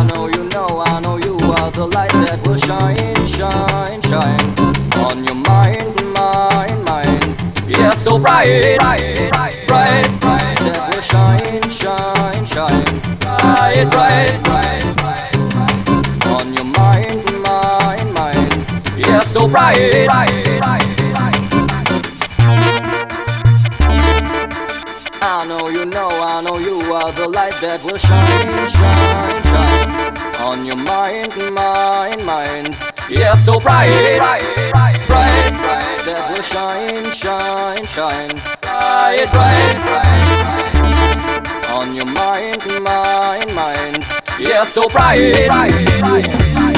I know you are the light that will shine, shine, shine on your mind, mind, mind. Yeah, so bright, bright, bright, bright, bright, that will shine, shine, shine. Bright, bright, bright, bright, bright, on your mind, mind, mind. Yeah, so bright, bright, bright, bright. I know you are the light that will shine, shine, shine on your mind, mind, mind. Yeah, so bright, bright, bright, bright, bright, that will shine, shine, shine. Bright, bright, bright, bright, on your mind, mind, mind. Yeah, so bright, bright, bright, bright.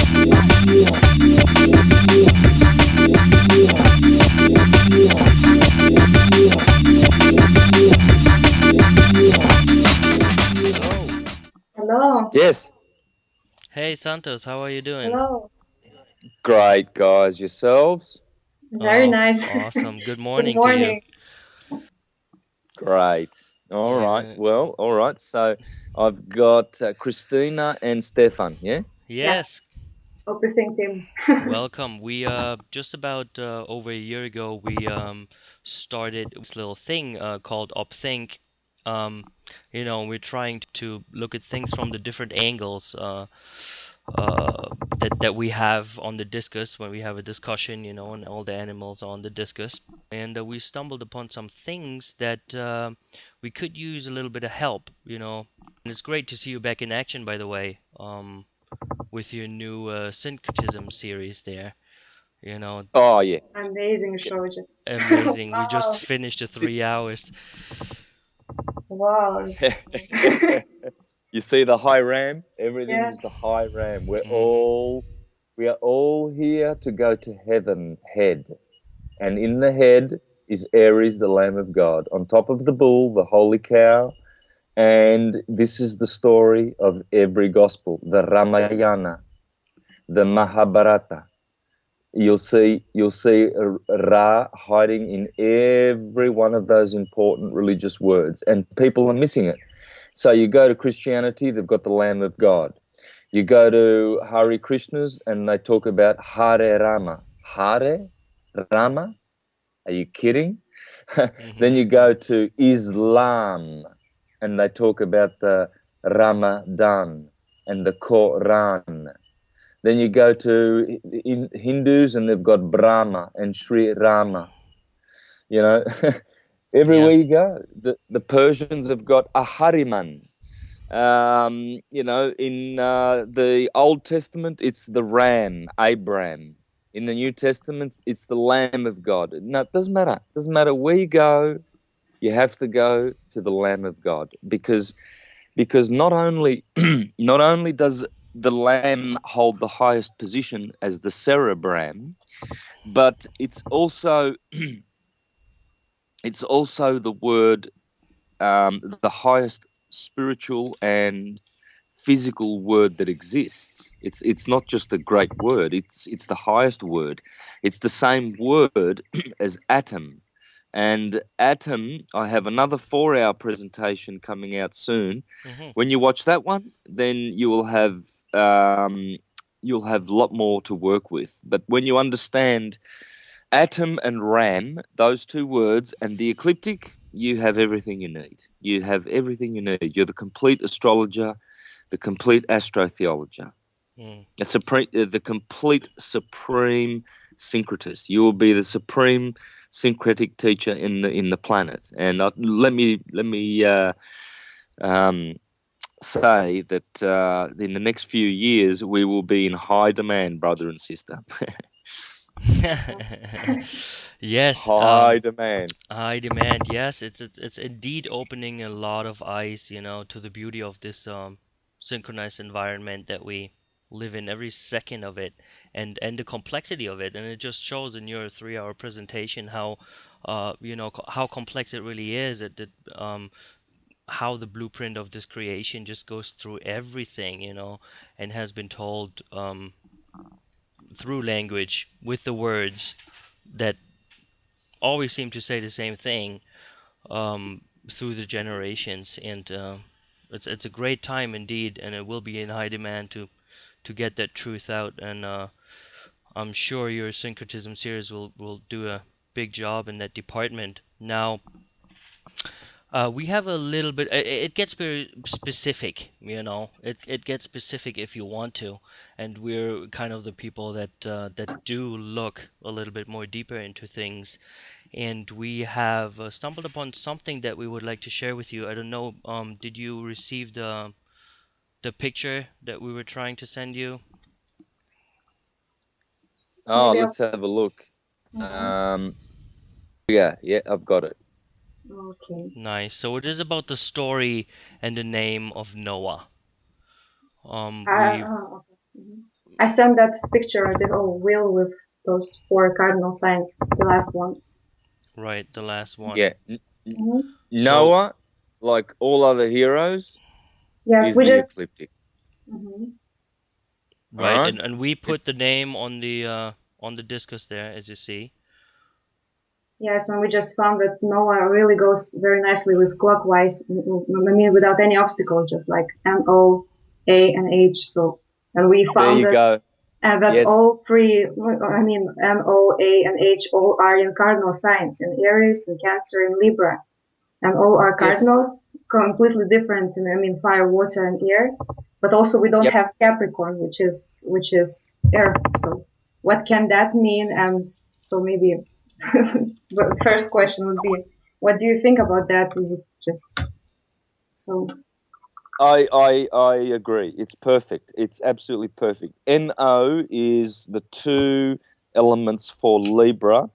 Hello. Yes. Hey Santos, how are you doing? Hello. Great, guys. Yourselves? Very nice. Awesome. Good Good morning to morning. Great. All right. you. Well, all right. So I've got Christina and Stefan, yeah? Yes, OpThinkTeam. welcome. We just about over a year ago we started this little thing called OpThink. We're trying to look at things from the different angles that we have on the discus when we have a discussion, and all the animals on the discus. And we stumbled upon some things that we could use a little bit of help, And it's great to see you back in action, by the way, with your new Syncretism series there. Oh, yeah. Amazing show. Just Amazing. We just wow. finished the 3 hours. Wow. You see the high ram? Everything Yeah. is the high ram. We are all here to go to heaven, head. And in the head is Aries, the Lamb of God. On top of the bull, the holy cow. And this is the story of every gospel, the Ramayana, the Mahabharata. You'll see Ra hiding in every one of those important religious words, and people are missing it. So you go to Christianity, they've got the Lamb of God. You go to Hare Krishnas, and they talk about Hare Rama. Hare Rama? Are you kidding? Then you go to Islam, and they talk about the Ramadan and the Quran. Then you go to Hindus, and they've got Brahma and Sri Rama. Everywhere you go. The Persians have got Ahariman. In the Old Testament, it's the ram, Abraham. In the New Testament, it's the Lamb of God. No, it doesn't matter. It doesn't matter where you go. You have to go to the Lamb of God because not only does the lamb hold the highest position as the cerebram, but it's also the word, the highest spiritual and physical word that exists. It's not just a great word. It's the highest word. It's the same word as atom. And atom, I have another 4-hour presentation coming out soon. When you watch that one, then you will have a lot more to work with. But when you understand atom and ram, those two words, and the ecliptic, you have everything you need. You have everything you need. You're the complete astrologer, the complete astrotheologer, the complete supreme syncretist. You will be the supreme syncretic teacher in the planet. And let me say that in the next few years we will be in high demand, brother and sister. Yes. High demand. High demand. Yes, it's indeed opening a lot of eyes, to the beauty of this synchronized environment that we live in, every second of it, and the complexity of it. And it just shows in your 3-hour presentation how how complex it really is. How the blueprint of this creation just goes through everything, and has been told through language with the words that always seem to say the same thing through the generations. And it's a great time indeed, and it will be in high demand to get that truth out. And I'm sure your Syncretism series will do a big job in that department. Now, we have a little bit. It gets very specific, you know. It gets specific if you want to, and we're kind of the people that do look a little bit more deeper into things. And we have stumbled upon something that we would like to share with you. I don't know. Did you receive the picture that we were trying to send you? Oh, Maybe let's have a look. Mhm. Yeah, I've got it. Okay. Nice. So it is about the story and the name of Noah. We Okay. I sent that picture, the whole wheel with those four cardinal signs, the last one. right, the last one. Yeah. Mhm. So Noah, like all other heroes, Yes, is we the just. ecliptic. Mhm. All right, right. and we put It's the name on the discus there, as you see. Yes, and we just found that Noah really goes very nicely with clockwise. I mean, without any obstacles, just like N, O, A, and H. So, and we there. found You that, go. and that Yes. all three, I mean, N, O, A, and H, all are in cardinal signs in Aries, in Cancer, and Libra, and all are Yes. cardinals, completely different. I mean, fire, water, and air. But also, we don't Yep. have Capricorn, which is air. So, what can that mean? And so maybe the first question would be, what do you think about that? Is it just so? I agree. It's perfect. It's absolutely perfect. NO is the two elements for Libra,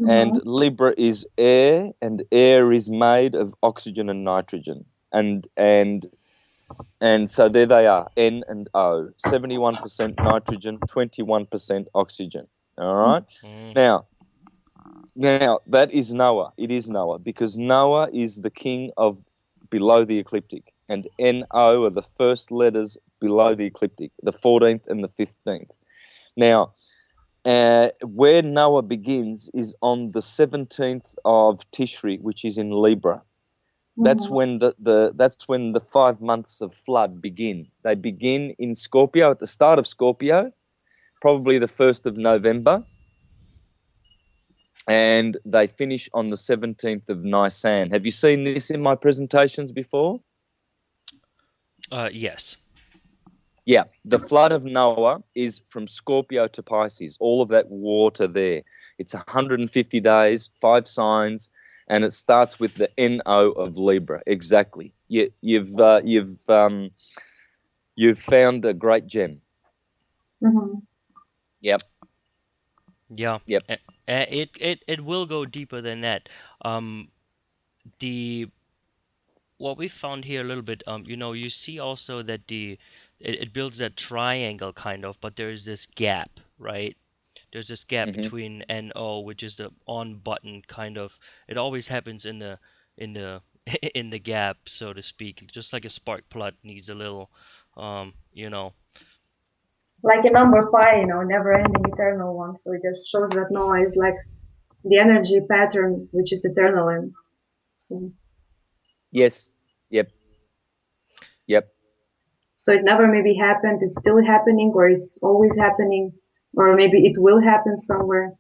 and Mhm. Libra is air, and air is made of oxygen and nitrogen. And so there they are, N and O. 71% nitrogen, 21% oxygen. All right. Mm, Now, that is Noah. It is Noah because Noah is the king of below the ecliptic, and NO are the first letters below the ecliptic, the 14th and the 15th. Now, where Noah begins is on the 17th of Tishri, which is in Libra. That's Mhm. when that's when the 5 months of flood begin. They begin in Scorpio at the start of Scorpio, probably the 1st of November, and they finish on the 17th of Nisan. Have you seen this in my presentations before? yes. Yeah, the flood of Noah is from Scorpio to Pisces, all of that water there. It's 150 days, 5 signs, and it starts with the NO of Libra. Exactly. You've found a great gem. Mhm. Yep. Yeah. Yep. It will go deeper than that. Um, the what we found here a little bit, you know, you see also that it builds that triangle kind of, but there is this gap, right? There's this gap Hmm. between NO, which is the on button kind of. It always happens in the in the gap, so to speak. Just like a spark plug needs a little, you know. Like a number five, never-ending, eternal one. So it just shows that Noah is like the energy pattern, which is eternal, and so Yes. Yep. Yep. so it never maybe happened. It's still happening, or it's always happening, or maybe it will happen somewhere.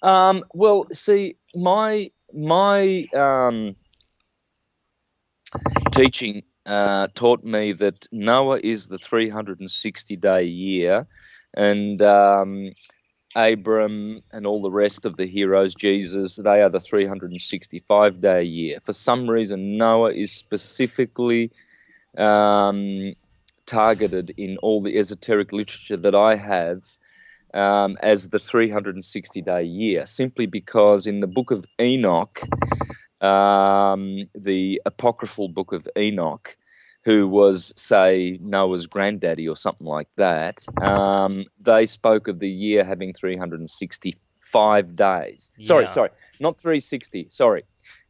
Well, see, my teaching taught me that Noah is the 360-day year, and Abram and all the rest of the heroes, Jesus, they are the 365-day year. For some reason, Noah is specifically targeted in all the esoteric literature that I have as the 360-day year, simply because in the book of Enoch, the apocryphal book of Enoch, who was, say, Noah's granddaddy or something like that, they spoke of the year having 365 days. Sorry, Yeah. not 360. Sorry,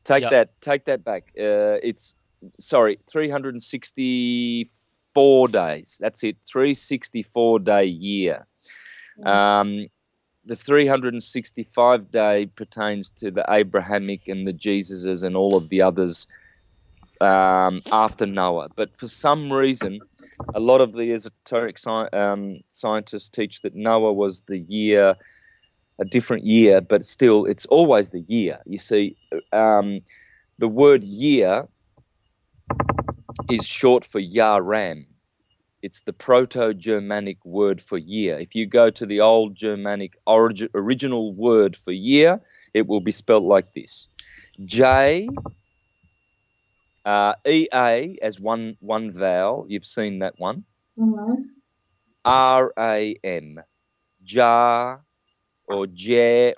take Yep. that back. It's 364 days. That's it, 364-day year. Um, the 365 day pertains to the Abrahamic and the Jesuses and all of the others after Noah. But for some reason, a lot of the esoteric scientists teach that Noah was the year, a different year, but still it's always the year. You see, the word year is short for Yaram. It's the Proto-Germanic word for year. If you go to the old Germanic original word for year, it will be spelt like this: J, E-A as one vowel. You've seen that one. Mm-hmm. R-A-M, Jar or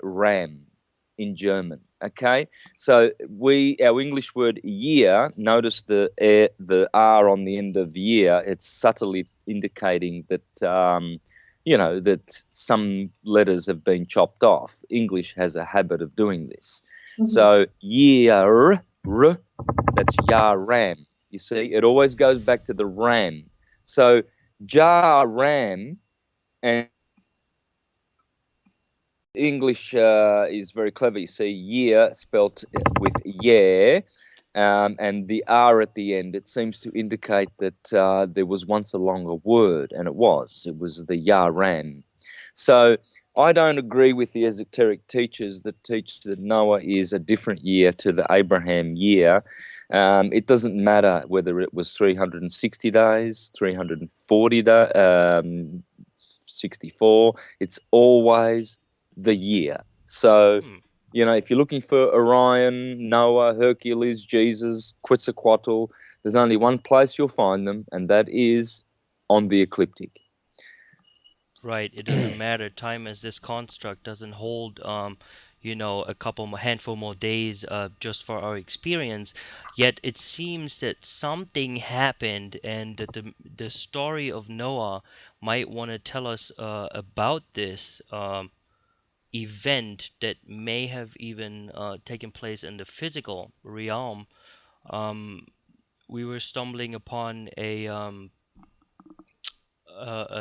Ram in German. Okay, so our English word year. Notice the R on the end of year. It's subtly indicating that that some letters have been chopped off. English has a habit of doing this. Mm-hmm. So year, that's Yaram. You see, it always goes back to the ram. So Ram, and English is very clever. You see year spelt with yeah, and the R at the end. It seems to indicate that there was once a longer word, and it was the Yaran. So I don't agree with the esoteric teachers that teach that Noah is a different year to the Abraham year. It doesn't matter whether it was 360 days, 340 days, 64. It's always the year. So, if you're looking for Orion, Noah, Hercules, Jesus, Quetzalcoatl, there's only one place you'll find them, and that is on the ecliptic. Right. It doesn't matter. Time as this construct doesn't hold, handful more days just for our experience. Yet it seems that something happened, and that the story of Noah might want to tell us about this event that may have even taken place in the physical realm. We were stumbling upon a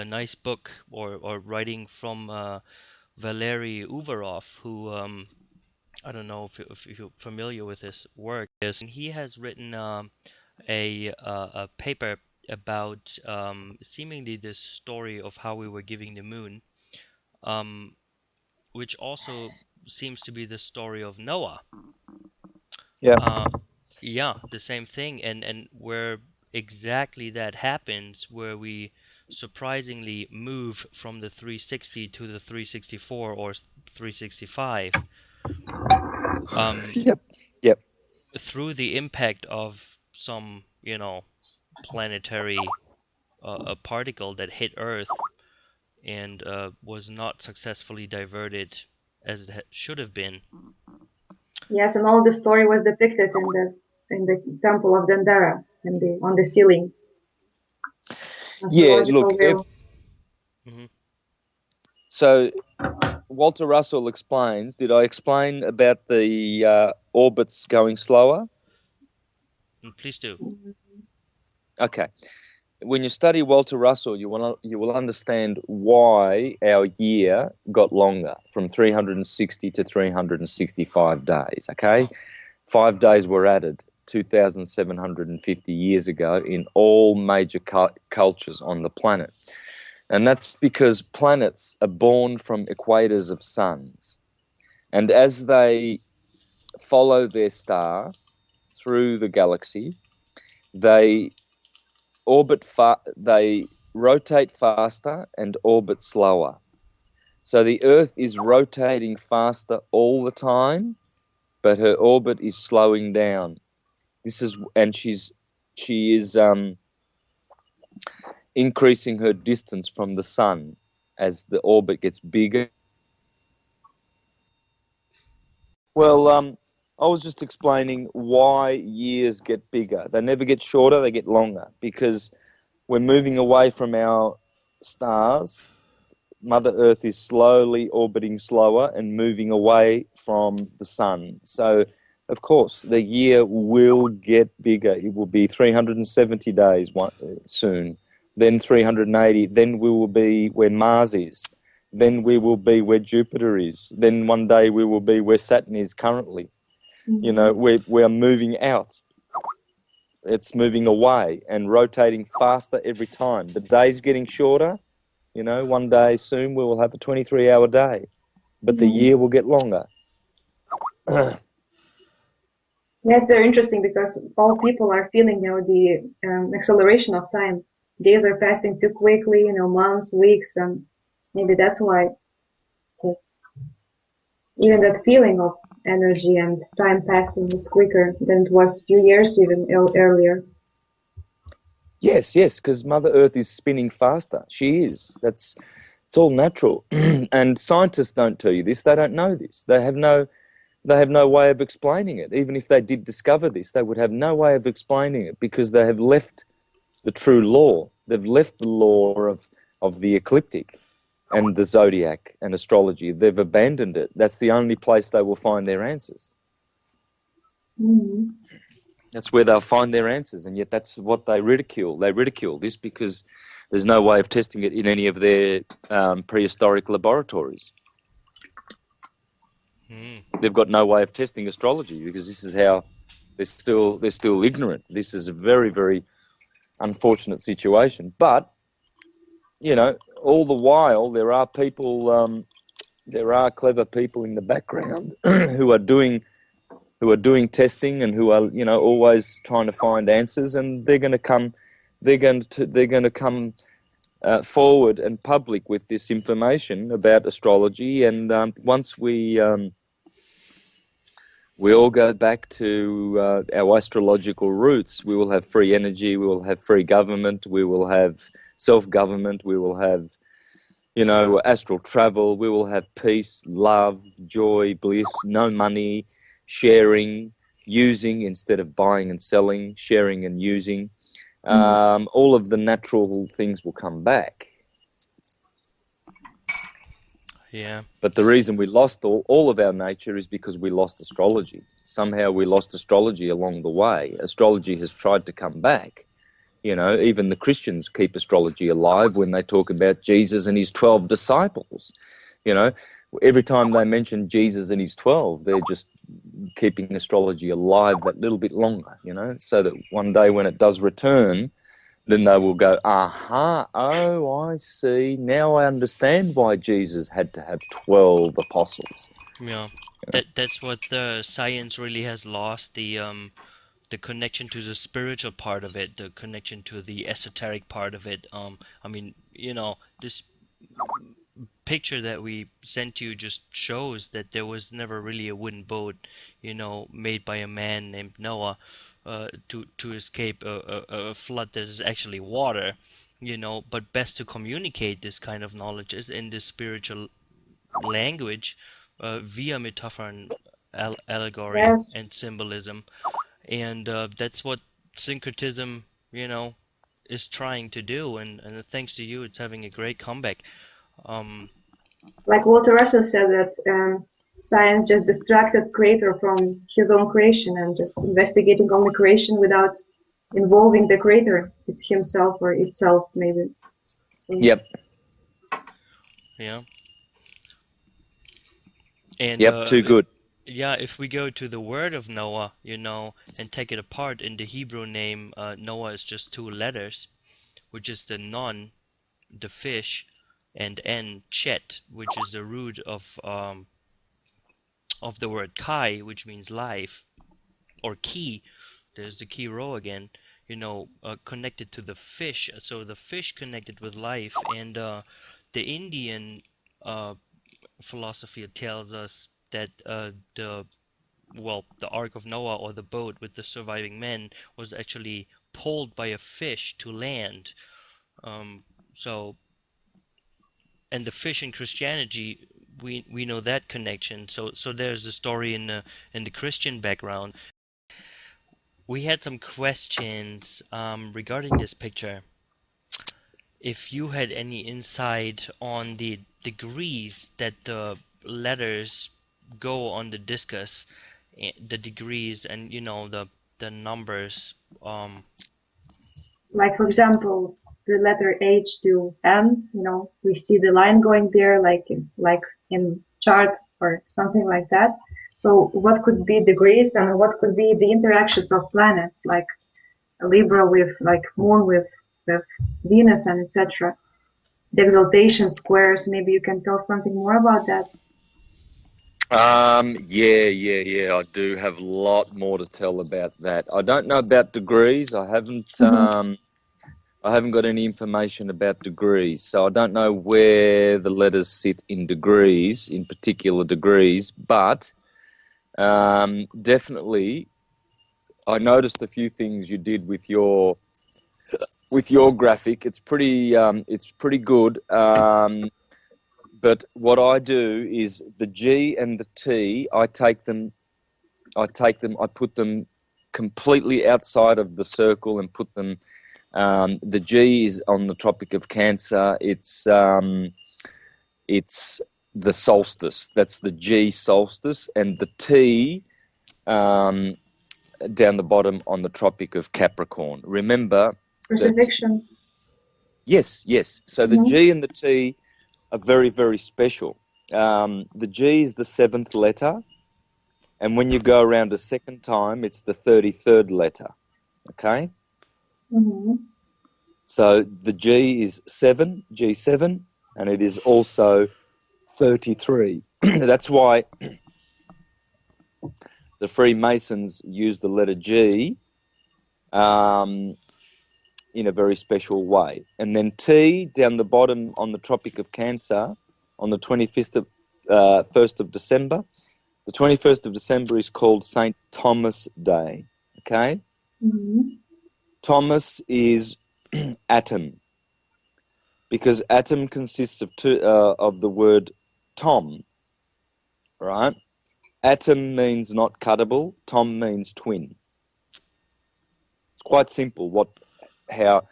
nice book or writing from Valery Uvarov, who I don't know if you're familiar with his work. Yes, and he has written a paper about seemingly this story of how we were giving the moon, which also seems to be the story of Noah. Yeah. Yeah, the same thing, and where exactly that happens, where we surprisingly move from the 360 to the 364 or 365, Yep. through the impact of some, planetary a particle that hit Earth and was not successfully diverted as it should have been. Yes, and all the story was depicted in the temple of Dendera on the ceiling. Yeah, look, so Walter Russell explains, did I explain about the orbits going slower? Please do. Okay. When you study Walter Russell, you will understand why our year got longer from 360 to 365 days, okay? 5 days were added 2,750 years ago in all major cultures on the planet. And that's because planets are born from equators of suns. And as they follow their star through the galaxy, they they rotate faster and orbit slower. So the Earth is rotating faster all the time, but her orbit is slowing down. She is increasing her distance from the sun as the orbit gets bigger. Well, I was just explaining why years get bigger. They never get shorter, they get longer, because we're moving away from our stars. Mother Earth is slowly orbiting slower and moving away from the sun. So, of course, the year will get bigger. It will be 370 days soon, then 380. Then we will be where Mars is. Then we will be where Jupiter is. Then one day we will be where Saturn is currently. Mm-hmm. We are moving out. it's moving away and rotating faster every time. The day's getting shorter. You know, one day soon we will have a 23-hour day, but the year will get longer. Yeah, it's very interesting because all people are feeling, the acceleration of time. Days are passing too quickly, months, weeks, and maybe that's why. 'Cause even that feeling of energy and time passing is quicker than it was a few years even earlier. Yes, because Mother Earth is spinning faster. She is. It's all natural. And scientists don't tell you this. They don't know this. They have no way of explaining it. Even if they did discover this, they would have no way of explaining it because they have left the true law. They've left the law of the ecliptic and the zodiac and astrology. They've abandoned it. That's the only place they will find their answers. Mm-hmm. That's where they'll find their answers, and yet that's what they ridicule. They ridicule this because there's no way of testing it in any of their prehistoric laboratories. They've got no way of testing astrology because this is how they're still ignorant. This is a very, very unfortunate situation. But all the while there are people, there are clever people in the background who are doing testing and who are always trying to find answers, and they're going to come forward and public with this information about astrology. And once we all go back to our astrological roots, we will have free energy, we will have free government, we will have self-government, we will have astral travel, we will have peace, love, joy, bliss, no money, sharing, using instead of buying and selling, sharing and using. All of the natural things will come back. Yeah. But the reason we lost all of our nature is because we lost astrology. Somehow we lost astrology along the way. Astrology has tried to come back. Even the Christians keep astrology alive when they talk about Jesus and his 12 disciples. Every time they mention Jesus and his 12, they're just keeping astrology alive that little bit longer, so that one day when it does return, then they will go, I see. Now I understand why Jesus had to have 12 apostles. Yeah. That's what the science really has lost, the connection to the spiritual part of it, the connection to the esoteric part of it. This picture that we sent you just shows that there was never really a wooden boat, made by a man named Noah to escape a flood that is actually water, but best to communicate this kind of knowledge is in this spiritual language via metaphor and allegory Yes. and symbolism. And that's what syncretism, is trying to do, and thanks to you, it's having a great comeback. Like Walter Russell said that science just distracted creator from his own creation and just investigating only creation without involving the creator, it's himself or itself maybe. So, Yep. Yeah. And Yep, too good. Yeah, if we go to the word of Noah, and take it apart, in the Hebrew name, Noah is just 2 letters, which is the Nun, the fish, and N, Chet, which is the root of the word Kai, which means life, or Ki. There's the Ki Rho again, connected to the fish. So the fish connected with life, and the Indian philosophy tells us that the Ark of Noah, or the boat with the surviving men, was actually pulled by a fish to land. And the fish in Christianity, we know that connection. So there's a story in the Christian background. We had some questions regarding this picture. If you had any insight on the degrees that the letters go on the discus, the degrees and the numbers. like for example, the letter H to N, we see the line going there, like in chart or something like that. So what could be degrees and what could be the interactions of planets? Like Libra with like Moon with Venus and etc. The exaltation squares. Maybe you can tell something more about that. Yeah. I do have a lot more to tell about that. I don't know about degrees. I haven't got any information about degrees, so I don't know where the letters sit in degrees, in particular degrees, but definitely I noticed a few things you did with your graphic. It's pretty good. But what I do is the G and the T, I put them completely outside of the circle and put them. The G is on the Tropic of Cancer. It's the solstice. That's the G solstice, and the T down the bottom on the Tropic of Capricorn. Remember, Crucifixion. Yes. So the G and the T are very, very special. The G is the 7th letter, and when you go around a second time, it's the 33rd letter. Okay? So the G is 7, G7, and it is also 33. That's why the Freemasons use the letter G in a very special way. And then T, down the bottom on the Tropic of Cancer, on the 1st of December. The 21st of December is called St. Thomas Day, okay? Thomas is atom, because atom consists of of the word Tom, right? Atom means not cuttable, Tom means twin. It's quite simple how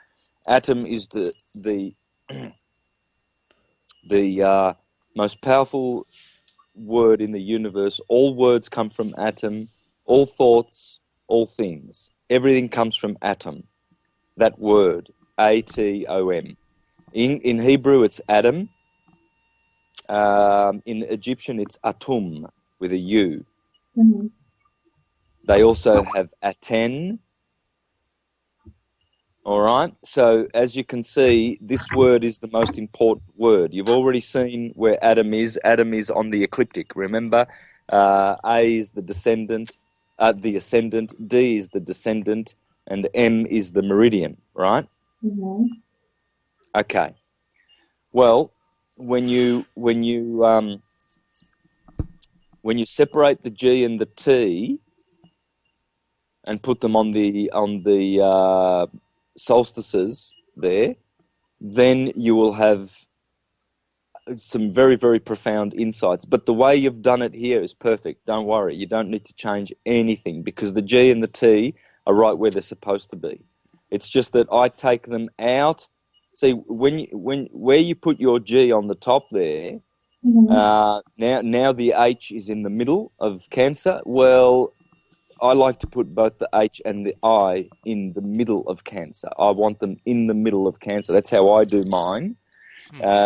atom is the most powerful word in the universe. All words come from atom, all thoughts, all things. Everything comes from atom. That word, A-T-O-M. In Hebrew, it's Adam. In Egyptian, it's Atum with a U. They also have Aten. All right. So as you can see, this word is the most important word. You've already seen where Adam is. Adam is on the ecliptic. Remember, A is the ascendant, D is the descendant, and M is the meridian. Right. Okay. Well, when you separate the G and the T and put them on the solstices there, then you will have some very, very profound insights. But the way you've done it here is perfect. Don't worry. You don't need to change anything, because the G and the T are right where they're supposed to be. It's just that I take them out. See, where you put your G on the top there, now the H is in the middle of Cancer. Well, I like to put both the H and the I in the middle of Cancer. I want them in the middle of Cancer. That's how I do mine.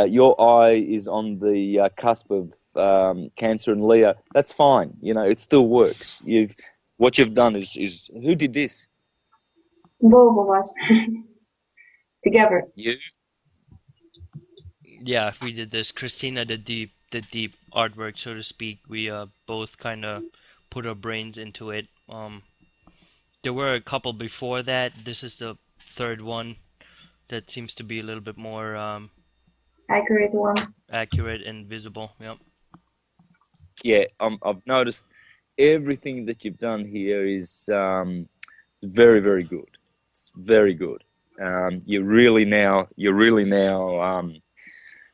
Your I is on the cusp of Cancer and Leo. That's fine. You know, it still works. What you've done is who did this? Both of us together. You. Yeah, we did this. Christina, the deep artwork, so to speak. We both kind of put our brains into it. There were a couple before that. This is the third one that seems to be a little bit more Accurate one. accurate and visible. Yep. Yeah, I've noticed everything that you've done here is very, very good. It's very good. You really now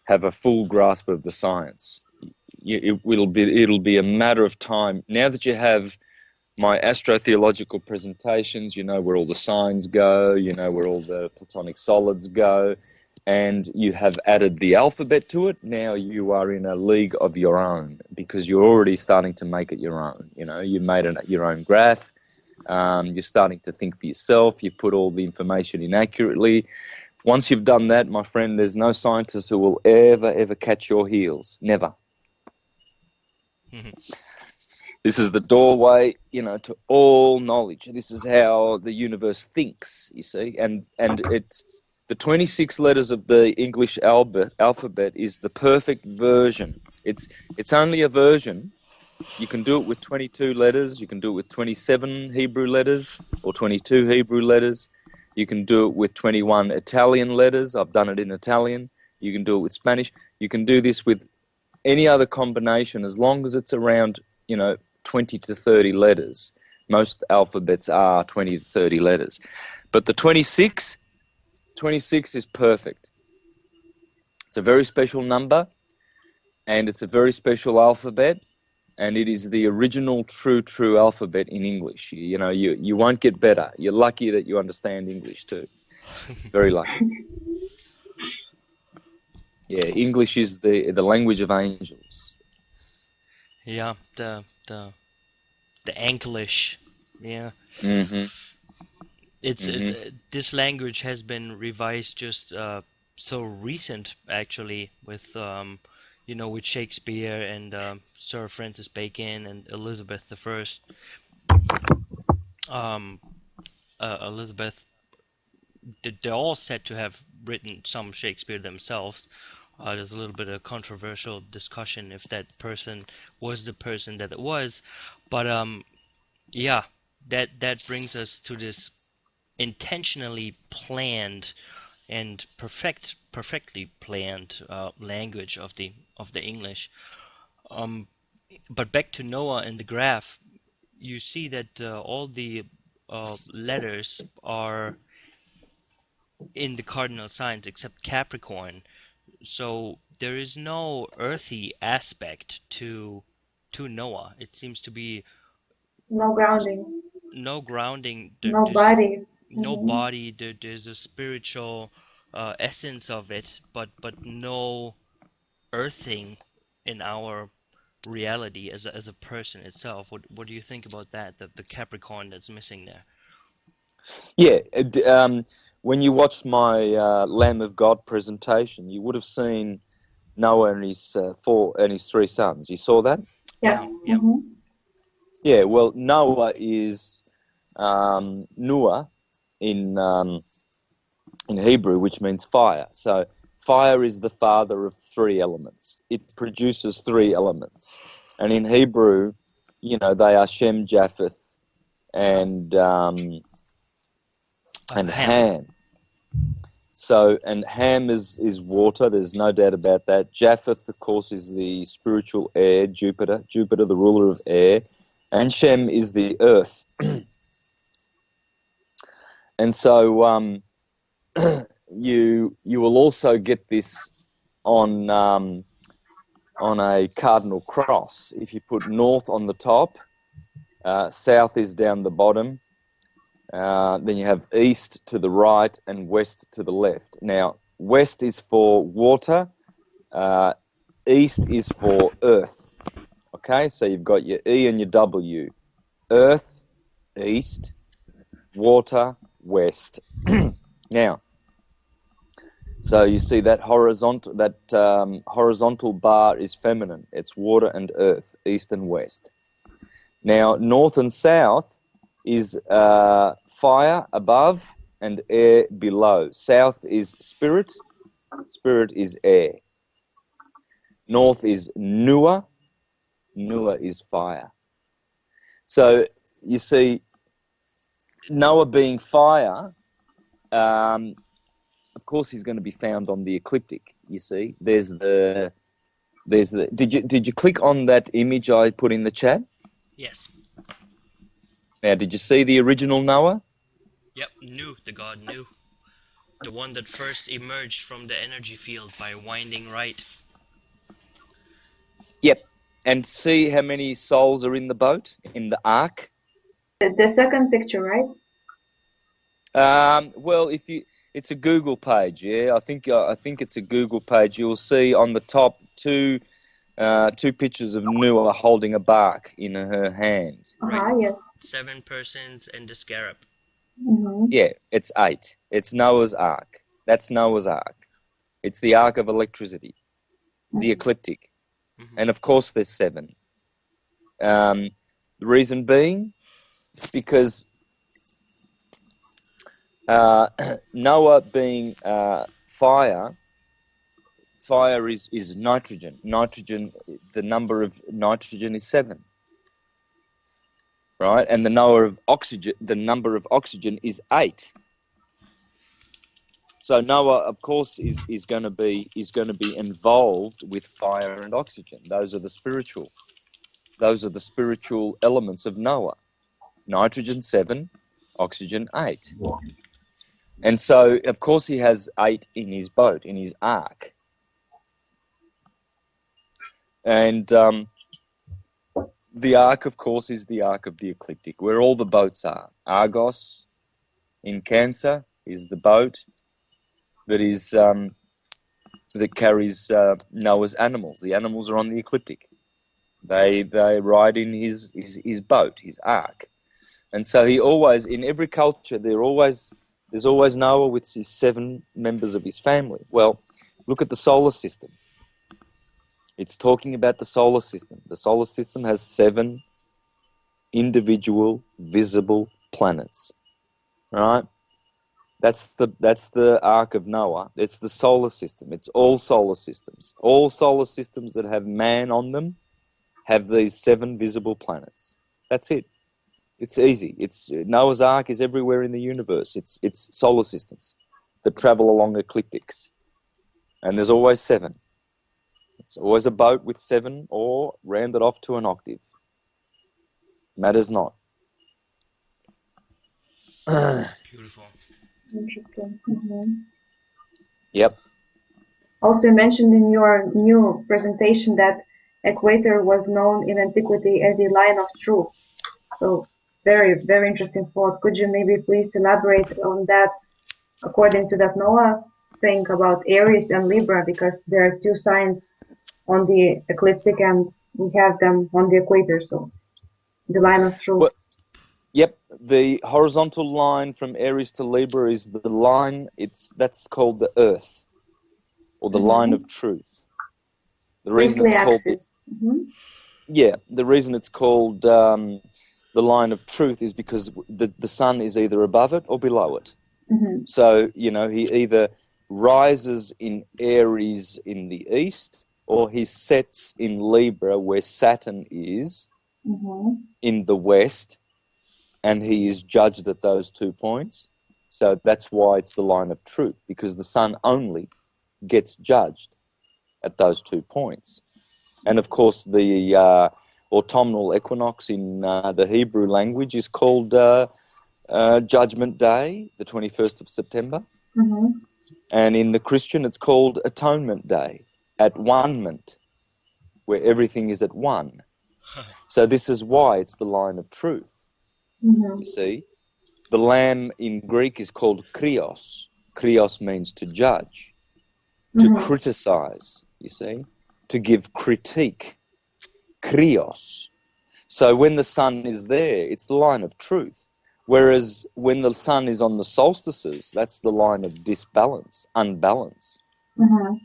have a full grasp of the science. It'll be a matter of time now that you have my astrotheological presentations. You know where all the signs go. You know where all the platonic solids go, and you have added the alphabet to it. Now you are in a league of your own, because you're already starting to make it your own. You know, you made your own graph. You're starting to think for yourself. You've put all the information in accurately. Once you've done that, my friend, there's no scientist who will ever catch your heels. Never. This is the doorway, to all knowledge. This is how the universe thinks, you see. And it's the 26 letters of the English alphabet is the perfect version. It's only a version. You can do it with 22 letters. You can do it with 27 Hebrew letters or 22 Hebrew letters. You can do it with 21 Italian letters. I've done it in Italian. You can do it with Spanish. You can do this with any other combination as long as it's around, 20 to 30 letters. Most alphabets are 20 to 30 letters. But the 26 is perfect. It's a very special number, and it's a very special alphabet, and it is the original true alphabet in English. You won't get better. You're lucky that you understand English too. Very lucky. Yeah, English is the language of angels. Yeah, the English. Yeah. Mm-hmm. This language has been revised just so recent, actually, with with Shakespeare and Sir Francis Bacon and Elizabeth I. Elizabeth, they're all said to have written some Shakespeare themselves. There's a little bit of controversial discussion if that person was the person that it was, but yeah, that brings us to this intentionally planned and perfectly planned language of the English. But back to Noah and the graph, you see that all the letters are in the cardinal signs except Capricorn. So there is no earthy aspect to Noah. It seems to be No grounding. no grounding. No body. No body. There's a spiritual essence of it, but no earthing in our reality as a person itself. What do you think about that? The Capricorn that's missing there. Yeah. When you watched my Lamb of God presentation, you would have seen Noah and his three sons. You saw that? Yes. Yeah. Mm-hmm. Yeah. Well, Noah is Nuah in Hebrew, which means fire. So fire is the father of three elements. It produces three elements, and in Hebrew, they are Shem, Japheth, and Ham. So, and Ham is water, there's no doubt about that. Japheth, of course, is the spiritual air, Jupiter, the ruler of air. And Shem is the earth. And so you will also get this on a cardinal cross. If you put north on the top, south is down the bottom, then you have east to the right and west to the left. Now, west is for water, east is for earth. Okay, so you've got your E and your W. Earth, east, water, west. Now, so you see that horizontal bar is feminine. It's water and earth, east and west. Now, north and south is fire above and air below. South is spirit is air. North is Nuah is fire. So you see, Noah being fire, of course he's going to be found on the ecliptic, you see. There's the did you click on that image I put in the chat? Yes. Now, did you see the original Noah? Yep, the god Nu. The one that first emerged from the energy field by winding right. Yep. And see how many souls are in the boat, in the Ark? The second picture, right? Well, it's a Google page, yeah. I think it's a Google page. You'll see on the top two pictures of Nuah holding a bark in her hand. Right. Yes. 7 persons and the scarab. Mm-hmm. Yeah, it's 8. It's Noah's Ark. That's Noah's Ark. It's the Ark of electricity, the ecliptic. Mm-hmm. And of course there's 7. The reason being, because Noah being fire is nitrogen. Nitrogen, the number of nitrogen is 7, right? And the number of oxygen is 8. So Noah, of course, is going to be involved with fire and oxygen. Those are the spiritual elements of Noah. Nitrogen 7, oxygen 8. And so, of course, he has 8 in his boat, in his ark. And the ark, of course, is the ark of the ecliptic, where all the boats are. Argos in Cancer is the boat that is that carries Noah's animals. The animals are on the ecliptic. They ride in his boat, his ark. And so he always, in every culture, there's always Noah with his 7 members of his family. Well, look at the solar system. It's talking about the solar system. The solar system has 7 individual visible planets. Right? That's the Ark of Noah. It's the solar system. It's all solar systems. All solar systems that have man on them have these 7 visible planets. That's it. It's easy. Noah's Ark is everywhere in the universe. It's solar systems that travel along ecliptics. And there's always 7. It's always a boat with 7 or rounded off to an octave. Matters not. Beautiful. Interesting. Yep. Also, you mentioned in your new presentation that equator was known in antiquity as a line of truth. So, very, very interesting thought. Could you maybe please elaborate on that according to that Noah thing about Aries and Libra, because there are 2 signs on the ecliptic and we have them on the equator, so the line of truth. Well, yep, the horizontal line from Aries to Libra is the line, that's called the Earth, or the line of truth. The reason it's called the reason it's called the line of truth is because the sun is either above it or below it. So, he either rises in Aries in the east, or he sets in Libra where Saturn is in the west, and he is judged at those 2 points. So that's why it's the line of truth, because the sun only gets judged at those 2 points. And of course, the autumnal equinox in the Hebrew language is called Judgment Day, the 21st of September. And in the Christian, it's called Atonement Day, at one-ment, where everything is at one. So this is why it's the line of truth. You see, the lamb in Greek is called krios. Krios means to judge, to criticize, you see, to give critique. Krios. So when the sun is there, it's the line of truth. Whereas when the sun is on the solstices, that's the line of disbalance, unbalance.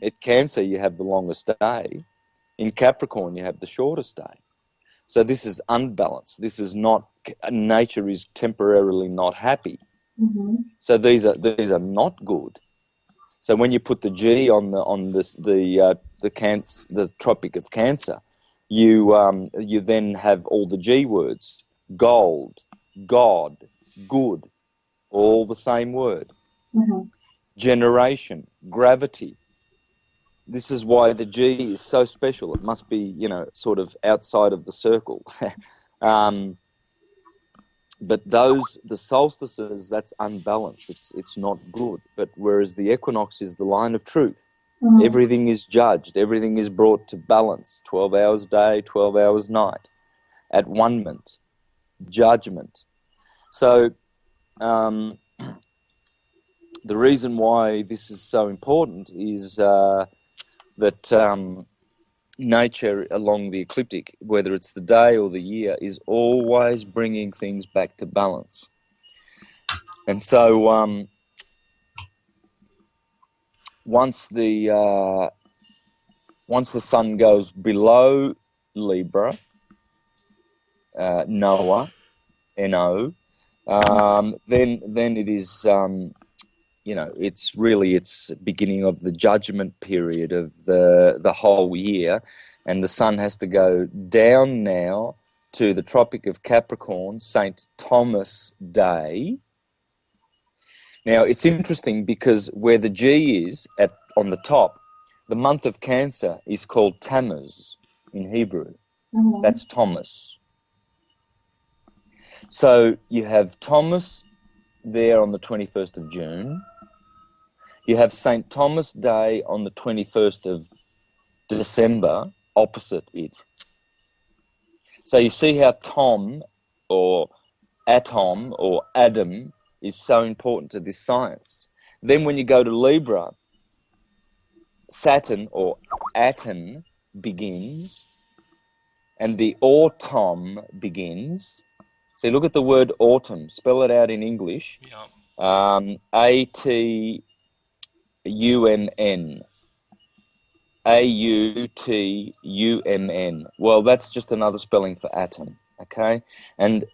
At Cancer, you have the longest day. In Capricorn, you have the shortest day. So this is unbalanced. This is not, nature is temporarily not happy. So these are not good. So when you put the G on the Tropic of Cancer, you then have all the G words: gold, God, good, all the same word. Generation, gravity. This is why the G is so special. It must be, sort of outside of the circle. But the solstices, that's unbalanced. It's not good. But whereas the equinox is the line of truth. Everything is judged. Everything is brought to balance. 12 hours day, 12 hours night. At one-ment. Judgment. So the reason why this is so important is that nature along the ecliptic, whether it's the day or the year, is always bringing things back to balance. And so once the sun goes below Libra, Noah, N-O, then it is, it's beginning of the judgment period of the whole year, and the sun has to go down now to the Tropic of Capricorn, St. Thomas Day. Now, it's interesting because where the G is on the top, the month of Cancer is called Tammuz in Hebrew. Mm-hmm. That's Thomas. So you have Thomas there on the 21st of June. You have St. Thomas Day on the 21st of December, opposite it. So you see how Tom or atom or Adam is so important to this science. Then when you go to Libra, Saturn or Aten begins and the autumn begins. So look at the word autumn, spell it out in English. Yeah. A-T-U-M-N. A-U-T-U-M-N. Well, that's just another spelling for atom, okay? And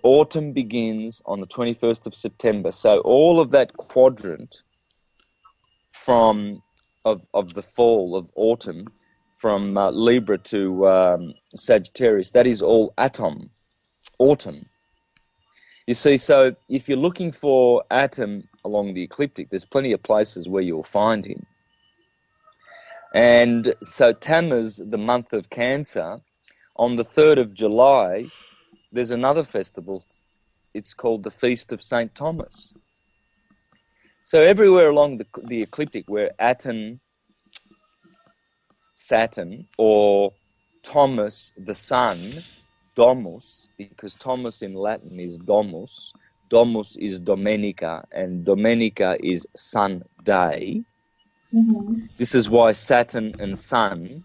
autumn begins on the 21st of September. So all of that quadrant of the fall of autumn from Libra to Sagittarius, that is all autumn. You see, so if you're looking for atom along the ecliptic, there's plenty of places where you'll find him. And so Tammuz, the month of Cancer, on the 3rd of July, there's another festival. It's called the Feast of St. Thomas. So everywhere along the ecliptic where Aten, Saturn, or Thomas, the sun, Domus, because Thomas in Latin is Domus. Domus is Domenica, and Domenica is Sunday. Mm-hmm. This is why Saturn and Sun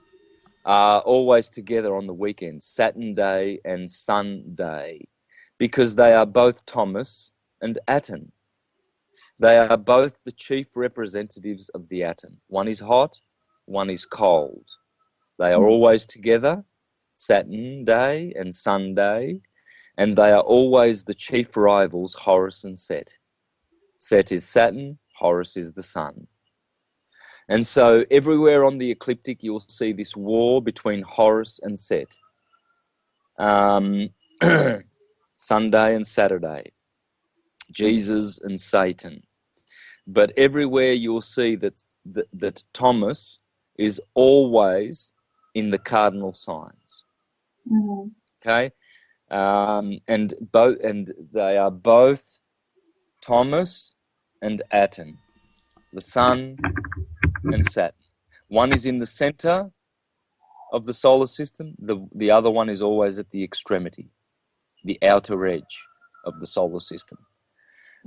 are always together on the weekends, Saturn Day and Sunday, because they are both Thomas and Aten. They are both the chief representatives of the atom. One is hot, one is cold. They are always together, Saturn Day and Sunday, and they are always the chief rivals, Horus and Set. Set is Saturn, Horus is the sun. And so everywhere on the ecliptic, you'll see this war between Horus and Set. Sunday and Saturday, Jesus and Satan. But everywhere you'll see that Thomas is always in the cardinal signs. Mm-hmm. Okay, and they are both Thomas and Aten, the Sun and Saturn. One is in the center of the solar system. The other one is always at the extremity, the outer edge of the solar system.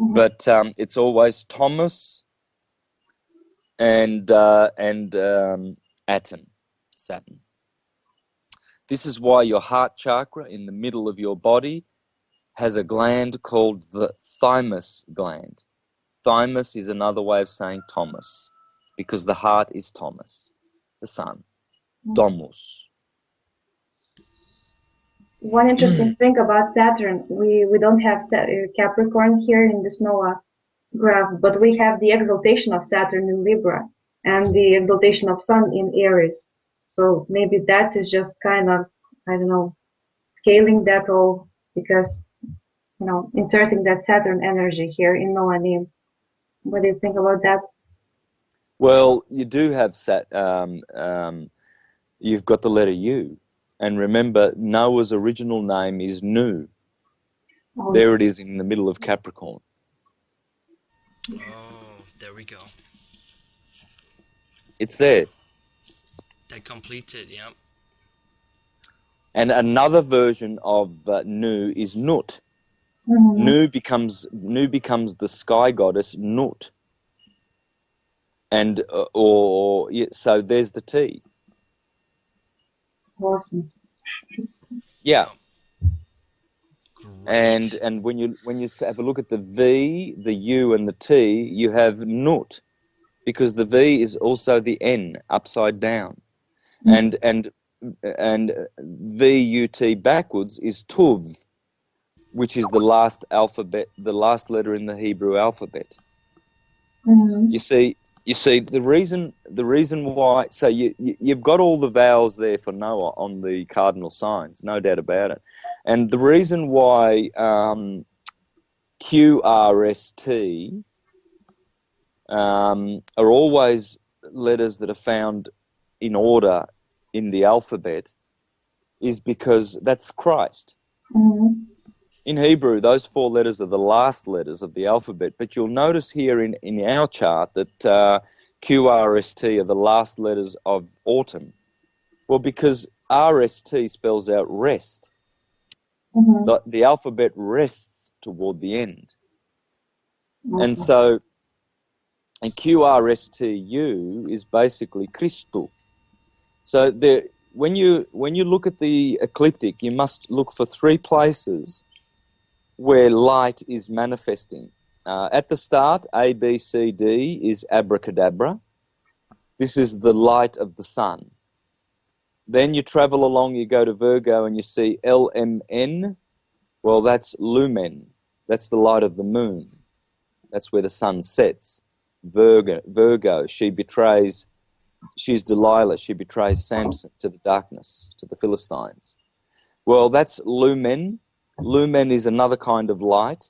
Mm-hmm. But it's always Thomas and Aten, Saturn. This is why your heart chakra in the middle of your body has a gland called the thymus gland. Thymus is another way of saying Thomas, because the heart is Thomas, the sun, Domus. One interesting thing about Saturn, we don't have Capricorn here in this NOAA graph, but we have the exaltation of Saturn in Libra and the exaltation of Sun in Aries. So maybe that is just kind of, I don't know, scaling that all, because, inserting that Saturn energy here in NOAA name. What do you think about that? Well, you do have you've got the letter U. And remember, Noah's original name is Nu. Oh. There it is in the middle of Capricorn. Oh, there we go. It's there. That completes it, yeah. And another version of Nu is Nut. Mm-hmm. Nu becomes the sky goddess Nut. And so there's the T. Awesome. Yeah. Great. And when you have a look at the V, the U, and the T, you have Nut, because the V is also the N upside down, and VUT backwards is Tuv, which is the last alphabet, the last letter in the Hebrew alphabet. Mm-hmm. You see the reason why. So you've got all the vowels there for Noah on the cardinal signs, no doubt about it. And the reason why QRST are always letters that are found in order in the alphabet is because that's Christ. Mm-hmm. In Hebrew, those 4 letters are the last letters of the alphabet, but you'll notice here in our chart that QRST are the last letters of autumn. Well, because RST spells out rest. Mm-hmm. The alphabet rests toward the end. And Awesome. so, and QRSTU is basically Christu. So when you look at the ecliptic, you must look for 3 places where light is manifesting. At the start, A, B, C, D is abracadabra. This is the light of the sun. Then you travel along, you go to Virgo and you see LMN. Well, that's lumen. That's the light of the moon. That's where the sun sets. Virgo, she's Delilah. She betrays Samson to the darkness, to the Philistines. Well, that's lumen. Lumen is another kind of light.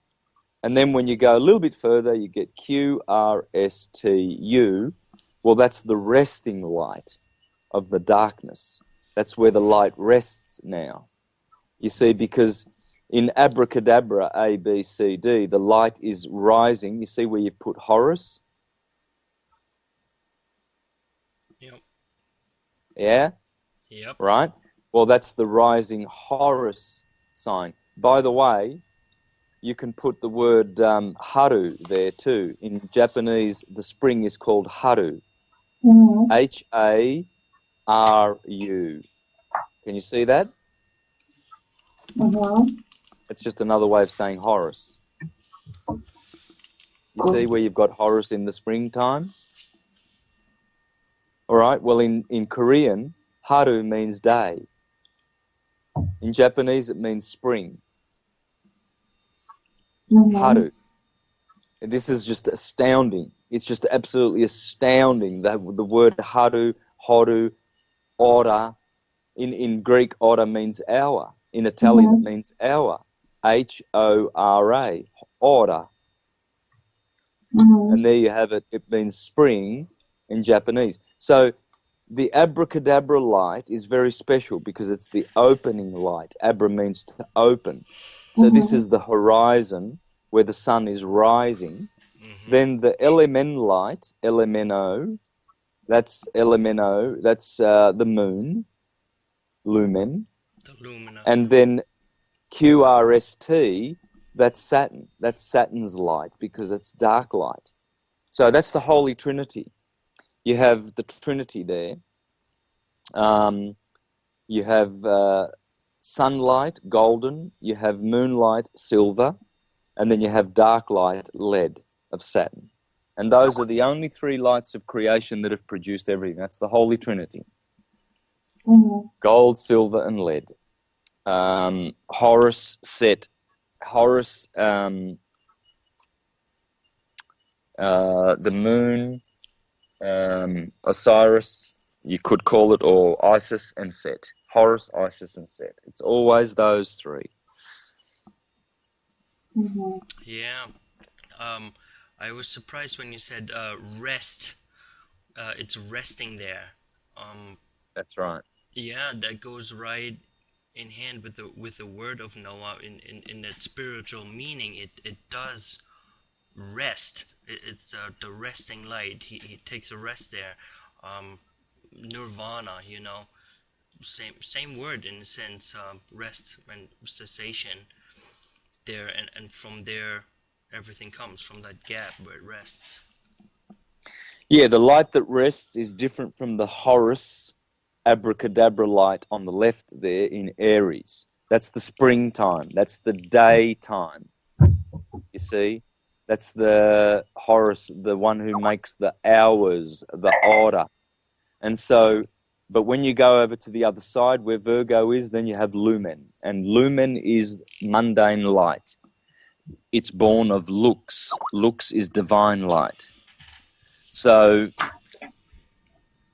And then when you go a little bit further, you get QRSTU. Well, that's the resting light of the darkness. That's where the light rests now. You see, because in abracadabra, A, B, C, D, the light is rising. You see where you've put Horus? Yep. Yeah? Yep. Right? Well, that's the rising Horus sign. By the way, you can put the word haru there too. In Japanese, the spring is called haru. Mm-hmm. HARU. Can you see that? Mm-hmm. It's just another way of saying Horus. You see where you've got Horus in the springtime? All right, well, in Korean, haru means day. In Japanese, it means spring. Mm-hmm. Haru. And this is just astounding. It's just absolutely astounding that the word haru, horu, ora, in Greek, ora means hour. In Italian, it means hour. HORA, ora. Mm-hmm. And there you have it. It means spring in Japanese. So the abracadabra light is very special because it's the opening light. Abra means to open. So this is the horizon where the sun is rising. Mm-hmm. Then the LMN light, LMNO, that's the moon, lumen. The lumina. And then QRST, that's Saturn. That's Saturn's light because it's dark light. So that's the Holy Trinity. You have the Trinity there. You have sunlight, golden. You have moonlight, silver. And then you have dark light, lead of Saturn. And those are the only 3 lights of creation that have produced everything. That's the Holy Trinity. Mm-hmm. Gold, silver, and lead. Horus, Set. Horus, the moon, Osiris, you could call it, or Isis and Set. Horus, Isis, and Set. It's always those 3. Mm-hmm. Yeah. I was surprised when you said rest. It's resting there. That's right. Yeah, that goes right in hand with the word of Noah in that spiritual meaning. It does rest. It's the resting light. He takes a rest there. Nirvana, same word in a sense. Rest and cessation. There and from there, everything comes from that gap where it rests. Yeah, the light that rests is different from the Horus abracadabra light on the left there in Aries. That's the springtime. That's the daytime. You see? That's the Horus, the one who makes the hours, the order. And so But when you go over to the other side where Virgo is, then you have Lumen. And Lumen is mundane light. It's born of Lux. Lux is divine light. So,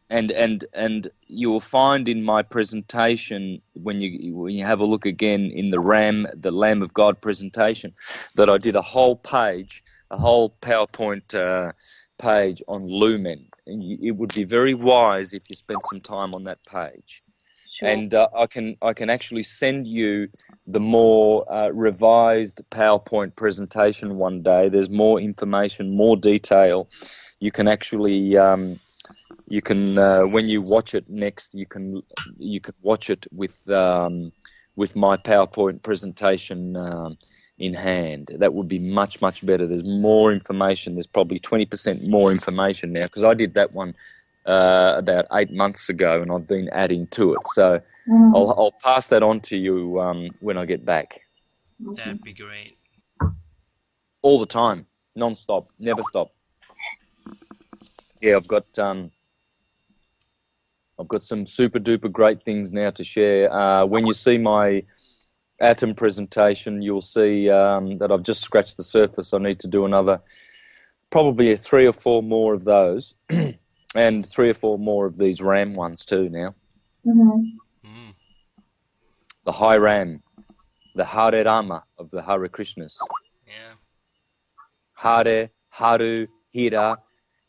and you will find in my presentation, when you have a look again in the Lamb of God presentation, that I did a whole page, a whole PowerPoint page on Lumen. And it would be very wise if you spent some time on that page. Sure. And I can actually send you the more revised PowerPoint presentation one day. There's more information, more detail. You can actually when you watch it next, you can watch it with my PowerPoint presentation in hand. That would be much, much better. There's more information. There's probably 20% more information now, because I did that one about 8 months ago, and I've been adding to it. So I'll pass that on to you when I get back. That'd be great. All the time, non-stop, never stop. Yeah, I've got some super duper great things now to share. When you see my atom presentation, you'll see that I've just scratched the surface. I need to do probably 3 or 4 more of those, and 3 or 4 more of these Ram ones too now. The High Ram, the Hare Rama of the Hare Krishnas. Yeah. Hare, Haru, Hira.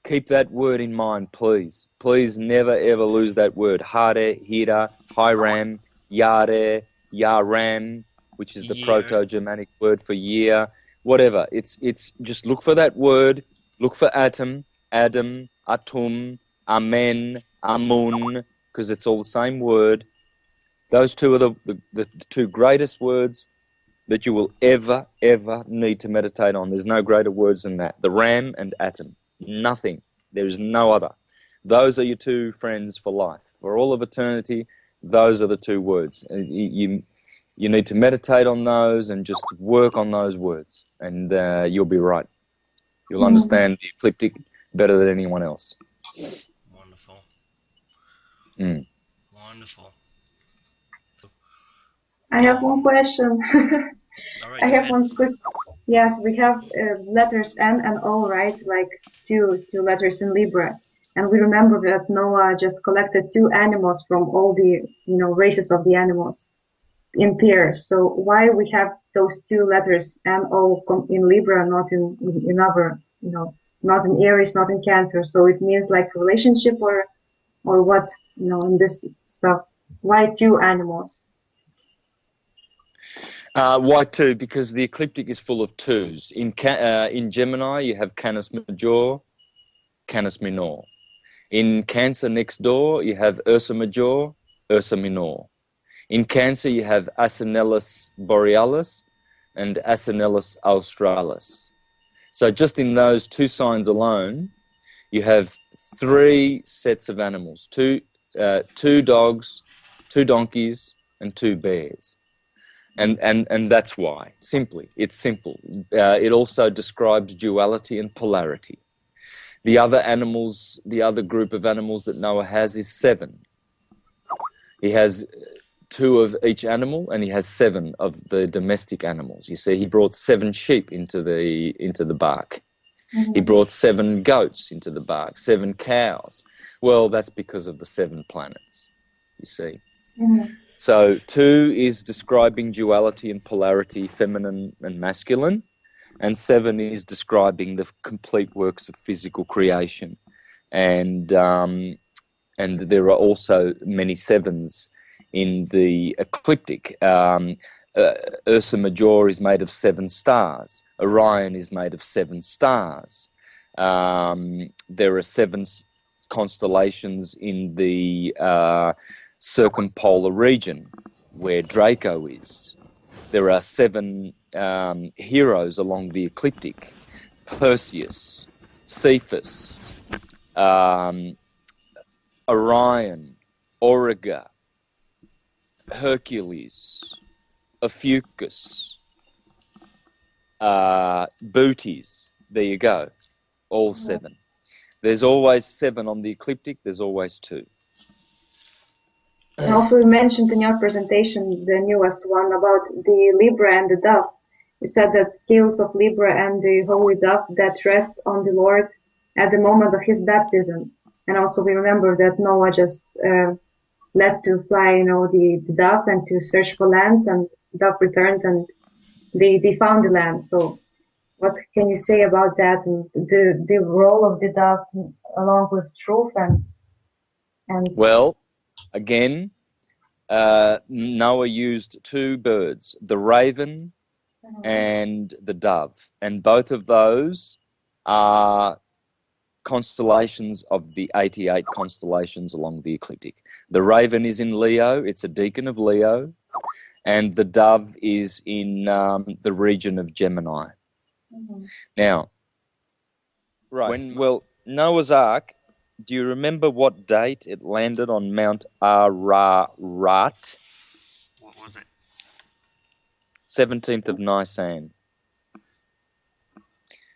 Keep that word in mind, please. Please never ever lose that word. Hare, Hira, Hiram, Yare, Yaram, which is the Year. Proto-Germanic word for year. Whatever. It's just look for that word. Look for atom, Adam, Atum, Amen, Amun, because it's all the same word. Those two are the 2 greatest words that you will ever need to meditate on. There's no greater words than that. The Ram and atom. Nothing. There is no other. Those are your 2 friends for life. For all of eternity, those are the 2 words. You need to meditate on those and just work on those words, and you'll be right. You'll understand the ecliptic better than anyone else. Wonderful. Wonderful. I have one question. All right, I go have ahead. one quick. Yes, we have letters N and O, right? Like two letters in Libra, and we remember that Noah just collected 2 animals from all the races of the animals in pairs. So why we have those 2 letters N O in Libra, not in other, not in Aries, not in Cancer? So it means like relationship or what, in this stuff. Why 2 animals? Why 2? Because the ecliptic is full of 2s. In Gemini, you have Canis Major, Canis Minor. In Cancer next door, you have Ursa Major, Ursa Minor. In Cancer, you have Asinellus Borealis and Asinellus Australis. So just in those 2 signs alone, you have 3 sets of animals: 2 dogs, 2 donkeys, and 2 bears. And that's why. Simply, it's simple. It also describes duality and polarity. The other group of animals that Noah has is 7. He has 2 of each animal, and he has 7 of the domestic animals. You see, he brought 7 sheep into the bark. He brought 7 goats into the bark, 7 cows. Well, that's because of the 7 planets, you see. So 2 is describing duality and polarity, feminine and masculine, and 7 is describing the complete works of physical creation. And there are also many 7s in the ecliptic. Ursa Major is made of 7 stars. Orion is made of 7 stars. There are 7 constellations in the circumpolar region where Draco is. There are 7 heroes along the ecliptic: Perseus, Cephas, Orion, Auriga, Hercules, Ophiuchus, Bootes. There you go. All 7. There's always 7 on the ecliptic. There's always 2. And also you mentioned in your presentation, the newest one, about the Libra and the dove. You said that scales of Libra and the holy dove that rests on the Lord at the moment of his baptism. And also we remember that Noah just let to fly, the dove and to search for lands, and dove returned and they found the land. So what can you say about that, and the role of the dove along with truth and Well, again, Noah used two birds, the raven and the dove, and both of those are constellations of the 88 constellations along the ecliptic. The raven is in Leo, it's a deacon of Leo, and the dove is in the region of Gemini. Now, Noah's Ark, do you remember what date it landed on Mount Ararat? What was it? 17th of Nisan.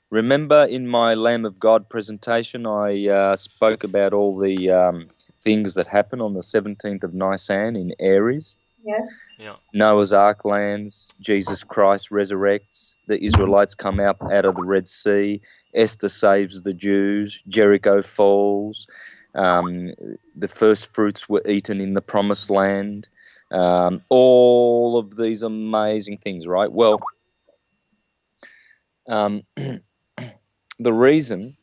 Remember in my Lamb of God presentation, I spoke about all the things that happen on the 17th of Nisan in Aries? Yes. Yeah. Noah's Ark lands, Jesus Christ resurrects, the Israelites come out of the Red Sea, Esther saves the Jews, Jericho falls, the first fruits were eaten in the Promised Land, all of these amazing things, right? Well, the reason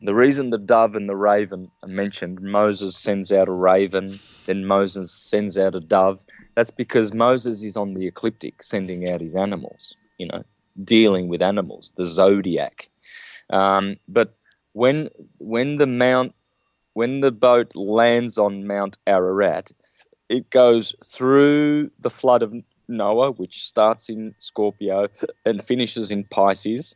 the dove and the raven are mentioned, Moses sends out a raven, then Moses sends out a dove. That's because Moses is on the ecliptic, sending out his animals, dealing with animals, the zodiac. But when the boat lands on Mount Ararat, it goes through the flood of Noah, which starts in Scorpio and finishes in Pisces,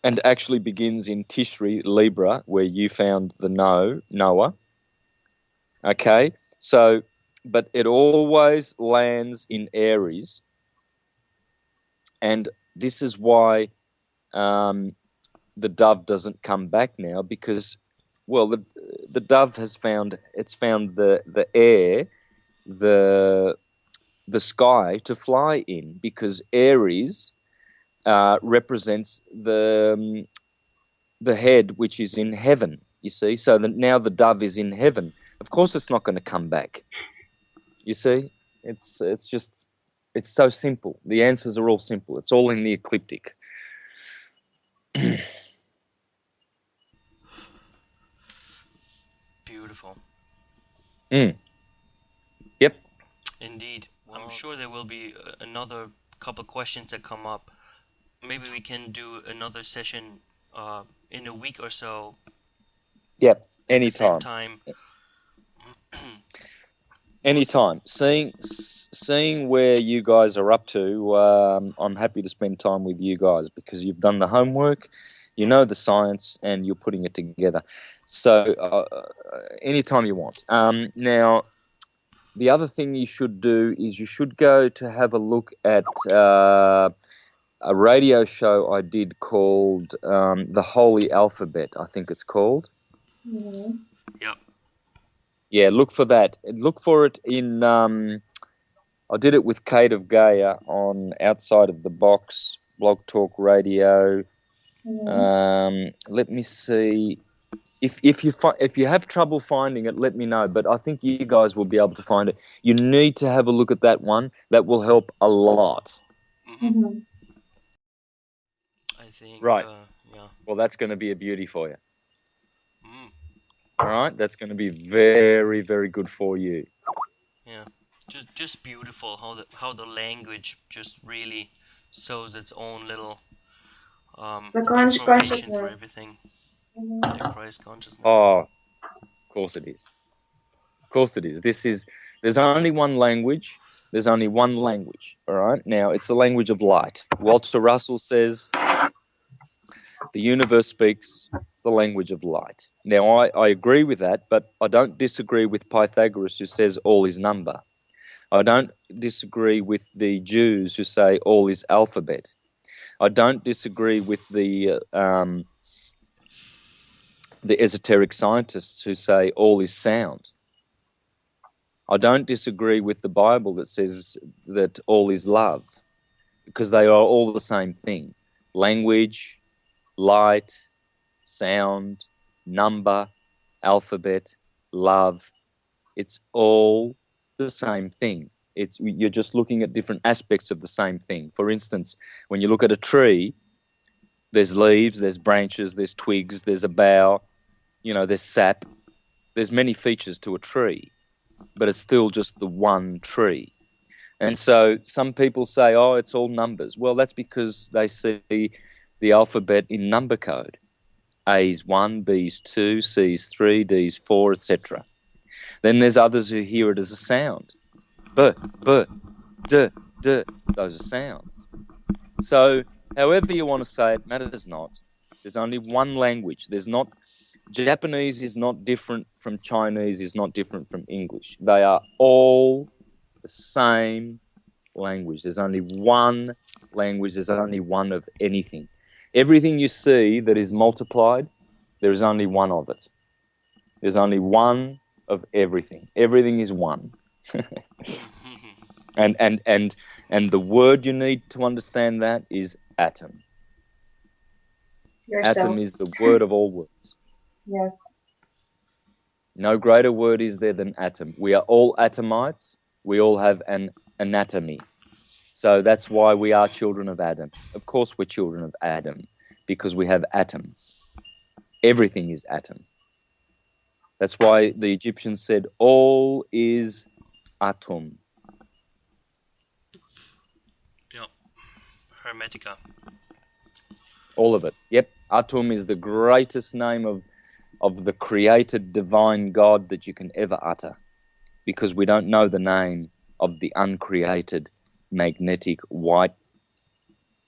and actually begins in Tishri, Libra, where you found the Noah. Okay, so, but it always lands in Aries, and this is why the dove doesn't come back now, because, well, the dove has found the air, the sky to fly in, because Aries represents the head, which is in heaven, you see. So now the dove is in heaven. Of course it's not going to come back. You see, it's so simple. The answers are all simple. It's all in the ecliptic. Beautiful. Yep. Indeed. I'm sure there will be another couple questions that come up. Maybe we can do another session in a week or so. Yep. At the same Anytime. time. Anytime. Seeing where you guys are up to, I'm happy to spend time with you guys, because you've done the homework, you know the science, and you're putting it together. So anytime you want. Now, the other thing you should do is you should go to have a look at a radio show I did called The Holy Alphabet, I think it's called. Mm-hmm. Yep. Yeah, look for that. Look for it in... I did it with Kate of Gaia on Outside of the Box, Blog Talk Radio. Let me see... If you have trouble finding it, let me know. But I think you guys will be able to find it. You need to have a look at that one. That will help a lot. Mm-hmm. I think. Right. Yeah. Well, that's going to be a beauty for you. Mm. All right. That's going to be very, very good for you. Yeah. Just beautiful how the language just really shows its own little The information for consciousness. everything. Mm-hmm. The Christ consciousness. Oh, of course it is. Of course it is. There's only one language. There's only one language. All right. Now, it's the language of light. Walter Russell says the universe speaks the language of light. Now, I agree with that, but I don't disagree with Pythagoras, who says all is number. I don't disagree with the Jews who say all is alphabet. I don't disagree with the the esoteric scientists who say all is sound. I don't disagree with the Bible that says that all is love, because they are all the same thing. Language, light, sound, number, alphabet, love. It's all the same thing. You're just looking at different aspects of the same thing. For instance, when you look at a tree, there's leaves, there's branches, there's twigs, there's a bough, there's sap. There's many features to a tree, but it's still just the one tree. And so some people say, oh, it's all numbers. Well, that's because they see the alphabet in number code. A's 1, B's 2, C's 3, D's 4, etc. Then there's others who hear it as a sound. B, b, d, d. Those are sounds. So however you want to say it, matters not. There's only one language. Japanese is not different from Chinese, is not different from English. They are all the same language. There's only one language. There's only one of anything. Everything you see that is multiplied, there is only one of it. There's only one of everything. Everything is one. and the word you need to understand that is atom. Yourself. Atom is the word of all words. Yes. No greater word is there than atom. We are all atomites. We all have an anatomy. So that's why we are children of Adam. Of course we're children of Adam, because we have atoms. Everything is atom. That's why the Egyptians said, all is atom. Yeah. Hermetica. All of it. Yep. Atum is the greatest name of the created divine God that you can ever utter, because we don't know the name of the uncreated magnetic white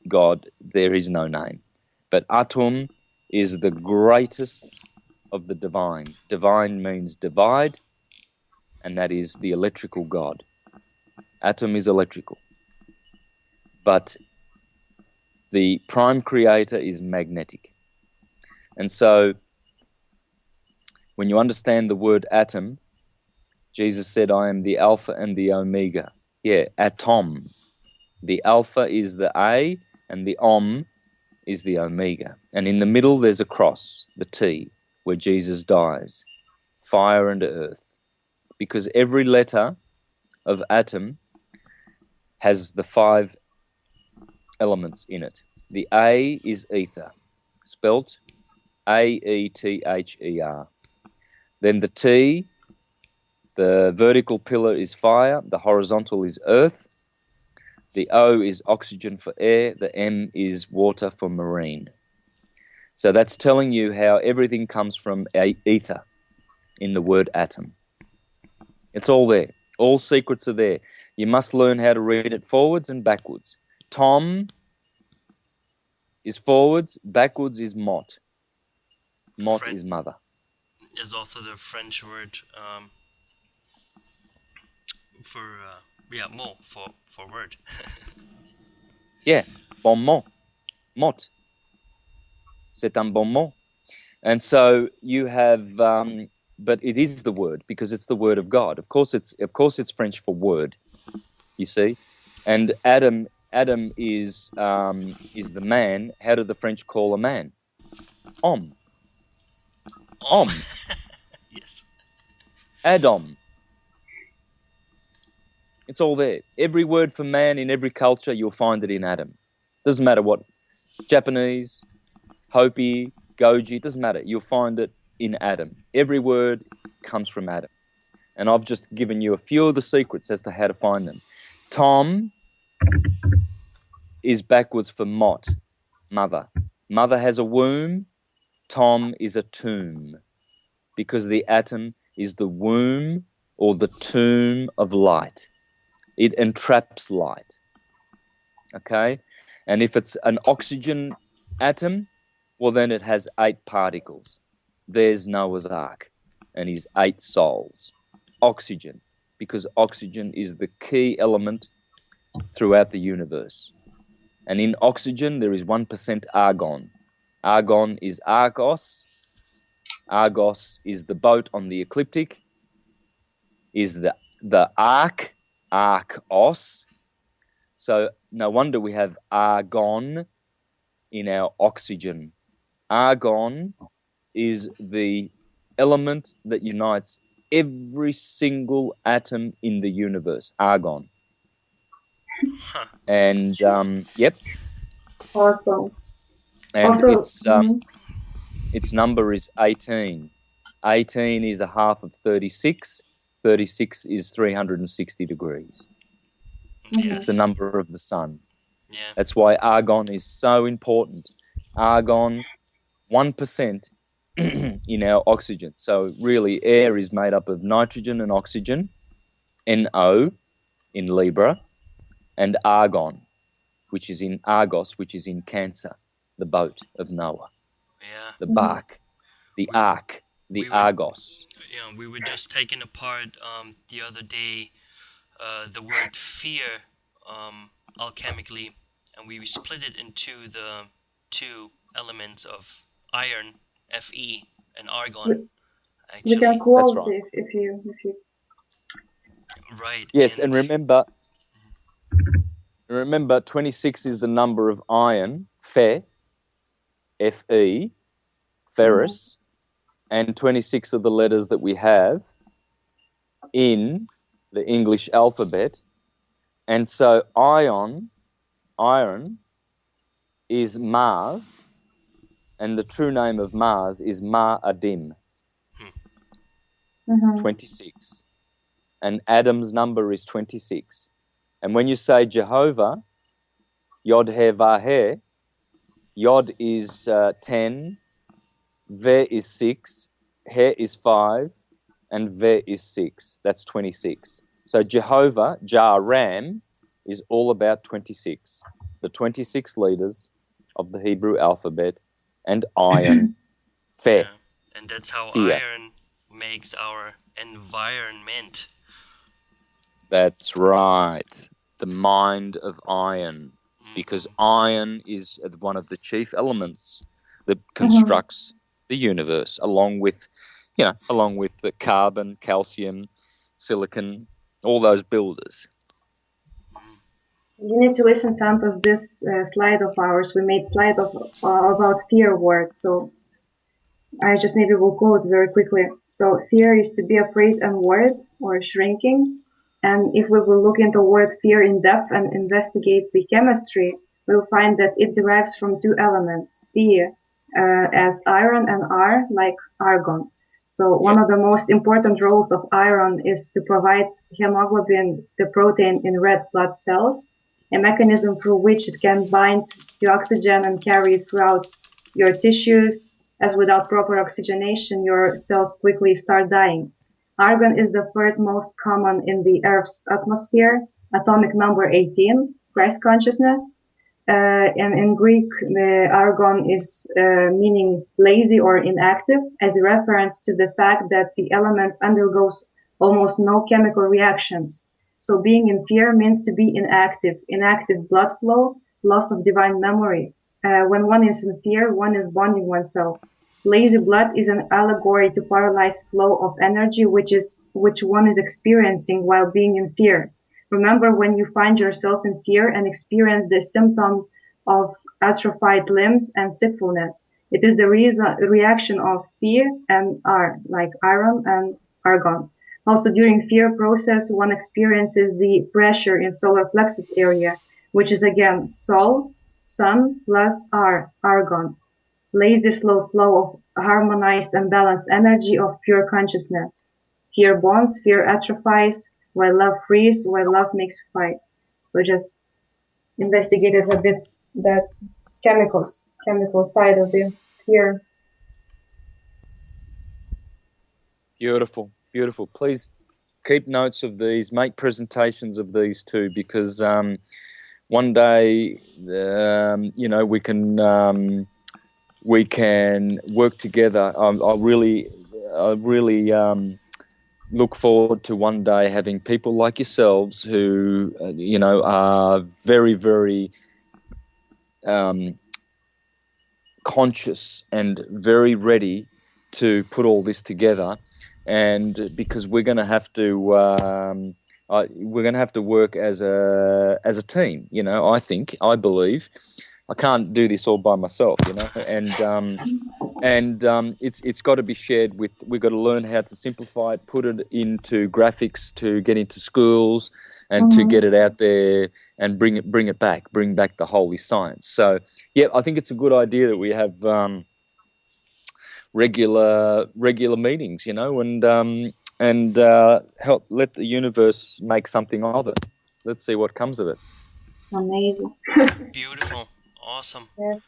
God. There is no name. But Atum is the greatest of the divine. Divine means divide, and that is the electrical God. Atom is electrical. But the prime creator is magnetic. And so when you understand the word atom, Jesus said, I am the Alpha and the Omega. Yeah, atom. The Alpha is the A and the Om is the Omega. And in the middle there's a cross, the T, where Jesus dies. Fire and earth. Because every letter of atom has the 5 elements in it. The A is ether, spelt A-E-T-H-E-R. Then the T, the vertical pillar is fire, the horizontal is earth, the O is oxygen for air, the M is water for marine. So that's telling you how everything comes from ether in the word atom. It's all there. All secrets are there. You must learn how to read it forwards and backwards. Tom is forwards, backwards is mot. Mot is mother. Is also the French word for mot for word. Yeah, bon mot. Mot. C'est un bon mot. And so you have, but it is the word because it's the word of God. Of course it's French for word. You see, and Adam is the man. How do the French call a man? Homme. Homme. Yes. Adam. It's all there. Every word for man in every culture, you'll find it in Adam. Doesn't matter what, Japanese, Hopi, Goji, doesn't matter. You'll find it in Adam. Every word comes from Adam. And I've just given you a few of the secrets as to how to find them. Tom is backwards for mot, mother. Mother has a womb. Tom is a tomb, because the atom is the womb or the tomb of light. It entraps light. Okay? And if it's an oxygen atom, well, then it has 8 particles. There's Noah's Ark and his 8 souls. Oxygen, because oxygen is the key element throughout the universe. And in oxygen, there is 1% argon. Argon is argos, Argos is the boat on the ecliptic, is the ark, Ark-os. So no wonder we have argon in our oxygen. Argon is the element that unites every single atom in the universe. Argon. Huh. And yep. Awesome. And Also, its number is 18. 18 is a half of 36. 36 is 360 degrees. Yes. It's the number of the sun. Yeah. That's why argon is so important. Argon, 1% in our oxygen. So really, air is made up of nitrogen and oxygen, NO in Libra, and argon, which is in Argos, which is in Cancer, the boat of Noah, Yeah. the bark, the ark, the Argos. Yeah, we were just taking apart the other day the word fear alchemically, and we split it into the two elements of iron, Fe, and argon. we can Actually, quote right. if you right. Yes, and remember 26 is the number of iron, Fe, Fe, ferrous, and 26 are the letters that we have in the English alphabet. And so iron is Mars, and the true name of Mars is Ma-Adim, 26. And Adam's number is 26. And when you say Jehovah, Yod-He-Vah-He, Yod is 10, Ve is 6, He is 5, and Ve is 6. That's 26. So Jehovah, Jah-Ram, is all about 26. The 26 leaders of the Hebrew alphabet, and iron, Fe. Yeah. And that's how fear. iron makes our environment. That's right. The mind of iron. Because iron is one of the chief elements that constructs the universe, along with the carbon, calcium, silicon, all those builders. You need to listen, Santos, this slide of ours. We made slide of about fear word, so I just maybe will quote very quickly. So fear is to be afraid and worried or shrinking. And if we will look into word fear in depth and investigate the chemistry, we'll find that it derives from two elements, fear as iron and R like argon. So one of the most important roles of iron is to provide hemoglobin, the protein in red blood cells, a mechanism through which it can bind to oxygen and carry it throughout your tissues, as without proper oxygenation, your cells quickly start dying. Argon is the third most common in the Earth's atmosphere, atomic number 18, Christ consciousness. And in Greek, the argon is meaning lazy or inactive, as a reference to the fact that the element undergoes almost no chemical reactions. So being in fear means to be inactive blood flow, loss of divine memory. When one is in fear, one is bonding oneself. Lazy blood is an allegory to paralyzed flow of energy, which one is experiencing while being in fear. Remember when you find yourself in fear and experience the symptom of atrophied limbs and sickness. It is the reaction of fear and like iron and argon. Also during fear process, one experiences the pressure in solar plexus area, which is again Sol, Sun plus argon. Lazy slow flow of harmonized and balanced energy of pure consciousness. Fear bonds, fear atrophies, while love frees, while love makes you fight. So just investigated a bit that chemical side of the fear. Beautiful, beautiful. Please keep notes of these, make presentations of these too, because one day, we can work together. I really look forward to one day having people like yourselves who, are very, very conscious and very ready to put all this together, and because we're going to have to work as a team. You know, I believe. I can't do this all by myself, you know, and it's got to be shared with. We've got to learn how to simplify it, put it into graphics to get into schools, and to get it out there and bring back the holy science. So yeah, I think it's a good idea that we have regular meetings, you know, and help let the universe make something of it. Let's see what comes of it. Amazing. Beautiful. Awesome. Yes.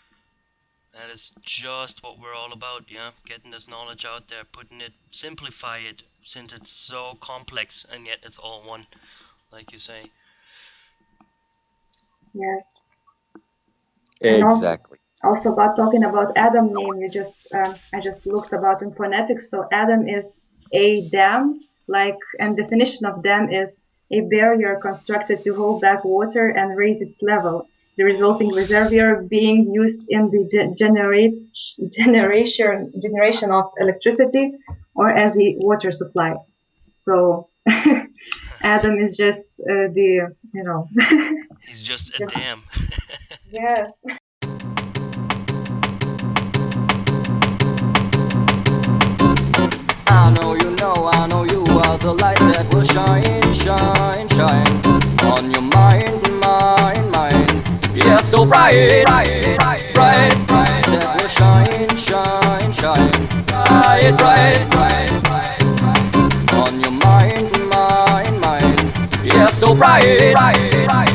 That is just what we're all about, yeah? Getting this knowledge out there, putting it, simplify it, since it's so complex, and yet it's all one, like you say. Yes. Exactly. Also about talking about Adam name, I just looked about in phonetics. So Adam is a dam, and definition of dam is a barrier constructed to hold back water and raise its level. The resulting reservoir being used in the generation of electricity or as a water supply. So Adam is just He's just a dam. Yes. I know you are the light that will shine, shine, shine on your mind, mind, mind. Yeah, so bright, bright, bright, bright, bright, that will shine, shine, shine, bright, bright, bright, bright, bright on your mind, mind, mind. Yeah, so bright, bright, bright.